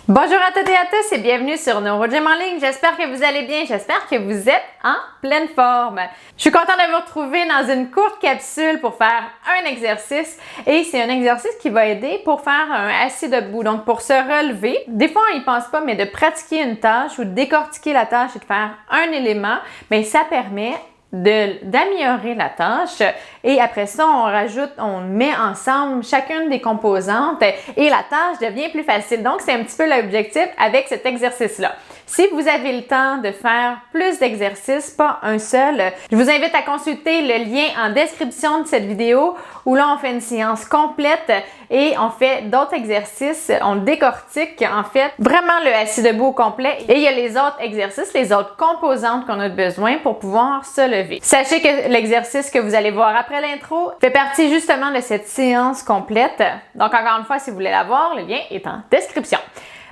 Bonjour à toutes et à tous et bienvenue sur NeuroGym en ligne. J'espère que vous allez bien, j'espère que vous êtes en pleine forme. Je suis contente de vous retrouver dans une courte capsule pour faire un exercice et c'est un exercice qui va aider pour faire un assis debout, donc pour se relever. Des fois on n'y pense pas, mais de pratiquer une tâche ou de décortiquer la tâche et de faire un élément, bien ça permet d'améliorer la tâche et après ça, on met ensemble chacune des composantes et la tâche devient plus facile. Donc, c'est un petit peu l'objectif avec cet exercice-là. Si vous avez le temps de faire plus d'exercices, pas un seul, je vous invite à consulter le lien en description de cette vidéo où là, on fait une séance complète et on fait d'autres exercices. On décortique en fait vraiment le assis debout au complet et il y a les autres exercices, les autres composantes qu'on a besoin pour pouvoir se lever. Sachez que l'exercice que vous allez voir après l'intro fait partie justement de cette séance complète. Donc encore une fois, si vous voulez la voir, le lien est en description.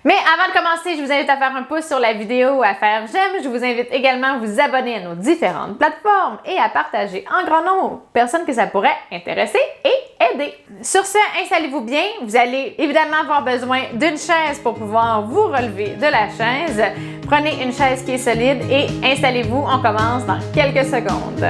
Mais avant de commencer, je vous invite à faire un pouce sur la vidéo ou à faire j'aime. Je vous invite également à vous abonner à nos différentes plateformes et à partager en grand nombre aux personnes que ça pourrait intéresser et aider. Sur ce, installez-vous bien. Vous allez évidemment avoir besoin d'une chaise pour pouvoir vous relever de la chaise. Prenez une chaise qui est solide et installez-vous. On commence dans quelques secondes.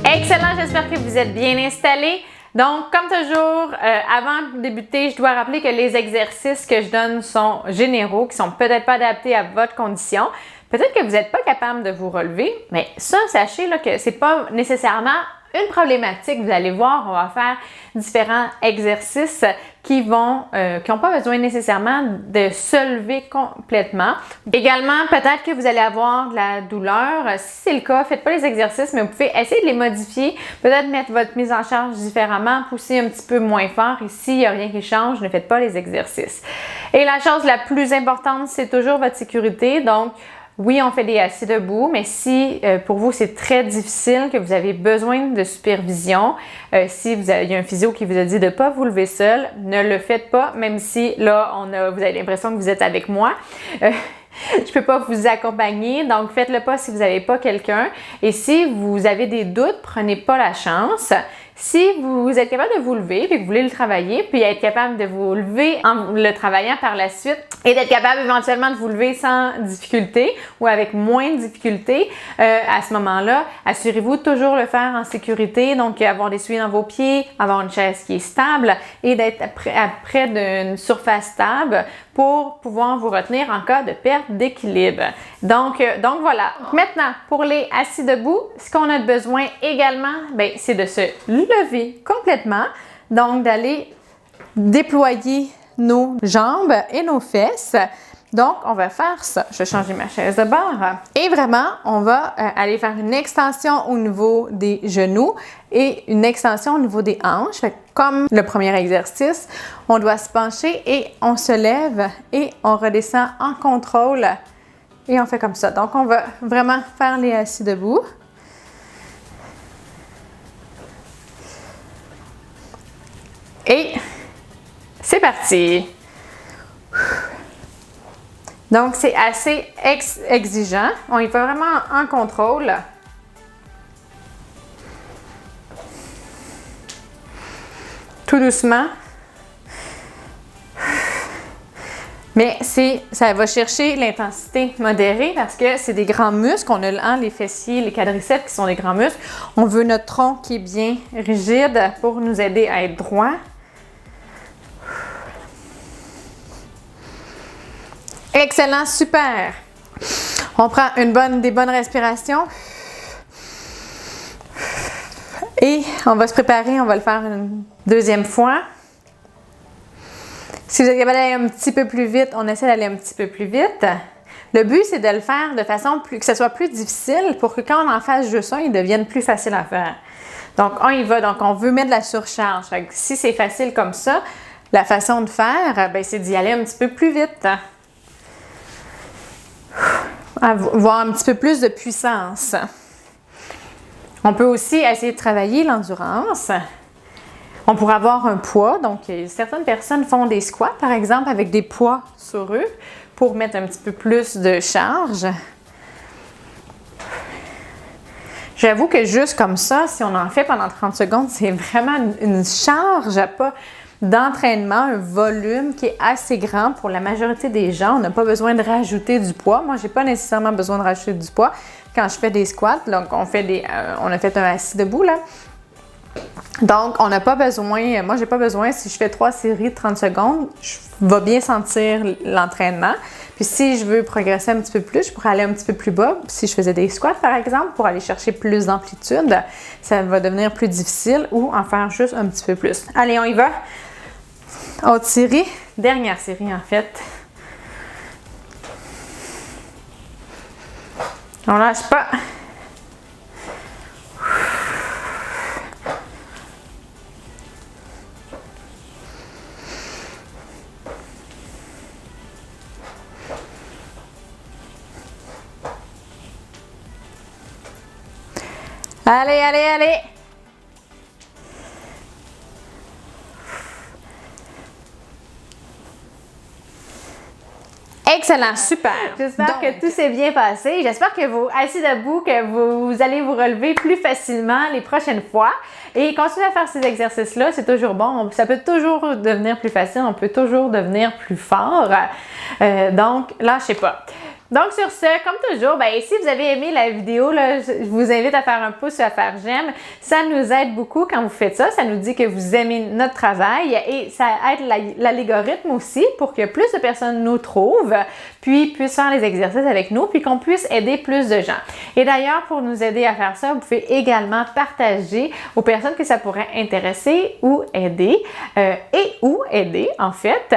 Excellent, j'espère que vous êtes bien installés. Donc, comme toujours, avant de débuter, je dois rappeler que les exercices que je donne sont généraux, qui sont peut-être pas adaptés à votre condition. Peut-être que vous n'êtes pas capable de vous relever, mais ça, sachez là, que c'est pas nécessairement une problématique. Vous allez voir, on va faire différents exercices qui n'ont pas besoin nécessairement de se lever complètement. Également, peut-être que vous allez avoir de la douleur. Si c'est le cas, faites pas les exercices, mais vous pouvez essayer de les modifier. Peut-être mettre votre mise en charge différemment, pousser un petit peu moins fort. Et s'il n'y a rien qui change, ne faites pas les exercices. Et la chose la plus importante, c'est toujours votre sécurité. Donc, oui, on fait des assis debout, mais si pour vous c'est très difficile, que vous avez besoin de supervision, si il y a un physio qui vous a dit de ne pas vous lever seul, ne le faites pas, même si là, vous avez l'impression que vous êtes avec moi. Je ne peux pas vous accompagner, donc faites-le pas si vous n'avez pas quelqu'un. Et si vous avez des doutes, prenez pas la chance. Si vous êtes capable de vous lever et que vous voulez le travailler, puis être capable de vous lever en le travaillant par la suite et d'être capable éventuellement de vous lever sans difficulté ou avec moins de difficulté, à ce moment-là, assurez-vous de toujours le faire en sécurité, donc avoir des souliers dans vos pieds, avoir une chaise qui est stable et d'être près d'une surface stable pour pouvoir vous retenir en cas de perte d'équilibre. Donc voilà. Maintenant, pour les assis debout, ce qu'on a besoin également, c'est de se lever complètement. Donc, d'aller déployer nos jambes et nos fesses. Donc, on va faire ça. Je vais changer ma chaise de bord. Et vraiment, on va aller faire une extension au niveau des genoux et une extension au niveau des hanches. Fait que comme le premier exercice, on doit se pencher et on se lève et on redescend en contrôle. Et on fait comme ça. Donc, on va vraiment faire les assis debout. Et c'est parti! Donc, c'est assez exigeant. On y va vraiment en contrôle. Tout doucement. Mais ça va chercher l'intensité modérée parce que c'est des grands muscles. On a les fessiers, les quadriceps qui sont des grands muscles. On veut notre tronc qui est bien rigide pour nous aider à être droit. Excellent, super! On prend des bonnes respirations. Et on va se préparer, on va le faire une deuxième fois. Si vous êtes capable d'aller un petit peu plus vite, on essaie d'aller un petit peu plus vite. Le but, c'est de le faire de façon que ce soit plus difficile pour que quand on en fasse juste un, il devienne plus facile à faire. Donc, on y va. Donc, on veut mettre de la surcharge. Fait que si c'est facile comme ça, la façon de faire, c'est d'y aller un petit peu plus vite. Avoir un petit peu plus de puissance. On peut aussi essayer de travailler l'endurance. On pourrait avoir un poids. Donc, certaines personnes font des squats, par exemple, avec des poids sur eux pour mettre un petit peu plus de charge. J'avoue que juste comme ça, si on en fait pendant 30 secondes, c'est vraiment une charge à pas d'entraînement, un volume qui est assez grand pour la majorité des gens. On n'a pas besoin de rajouter du poids. Moi, j'ai pas nécessairement besoin de rajouter du poids quand je fais des squats. Donc, on a fait un assis debout, là. Donc, on n'a pas besoin, moi, j'ai pas besoin, si je fais 3 séries de 30 secondes, je vais bien sentir l'entraînement. Puis si je veux progresser un petit peu plus, je pourrais aller un petit peu plus bas. Si je faisais des squats, par exemple, pour aller chercher plus d'amplitude, ça va devenir plus difficile ou en faire juste un petit peu plus. Allez, on y va. Autre série. Dernière série, en fait. On lâche pas. Allez, allez, allez! Excellent, super! J'espère que tout s'est bien passé. J'espère que vous, assis debout, que vous allez vous relever plus facilement les prochaines fois. Et continuez à faire ces exercices-là, c'est toujours bon. Ça peut toujours devenir plus facile, on peut toujours devenir plus fort. Donc, lâchez pas. Donc, sur ce, comme toujours, si vous avez aimé la vidéo, là, je vous invite à faire un pouce et à faire j'aime. Ça nous aide beaucoup quand vous faites ça. Ça nous dit que vous aimez notre travail et ça aide l'algorithme aussi pour que plus de personnes nous trouvent, puis puissent faire les exercices avec nous, puis qu'on puisse aider plus de gens. Et d'ailleurs, pour nous aider à faire ça, vous pouvez également partager aux personnes que ça pourrait intéresser ou aider, en fait.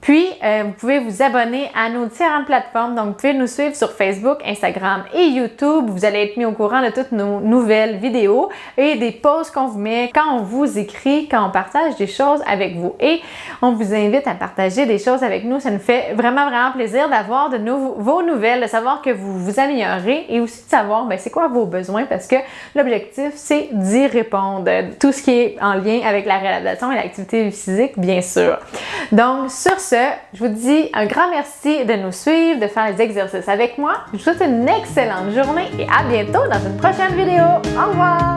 Puis, vous pouvez vous abonner à nos différentes plateformes. Donc, vous pouvez nous suivre sur Facebook, Instagram et YouTube. Vous allez être mis au courant de toutes nos nouvelles vidéos et des posts qu'on vous met quand on vous écrit, quand on partage des choses avec vous. Et on vous invite à partager des choses avec nous. Ça nous fait vraiment, vraiment plaisir d'avoir vos nouvelles, de savoir que vous vous améliorez et aussi de savoir c'est quoi vos besoins parce que l'objectif, c'est d'y répondre. Tout ce qui est en lien avec la réadaptation et l'activité physique, bien sûr. Donc, sur ce, je vous dis un grand merci de nous suivre, de faire les exercices avec moi. Je vous souhaite une excellente journée et à bientôt dans une prochaine vidéo. Au revoir!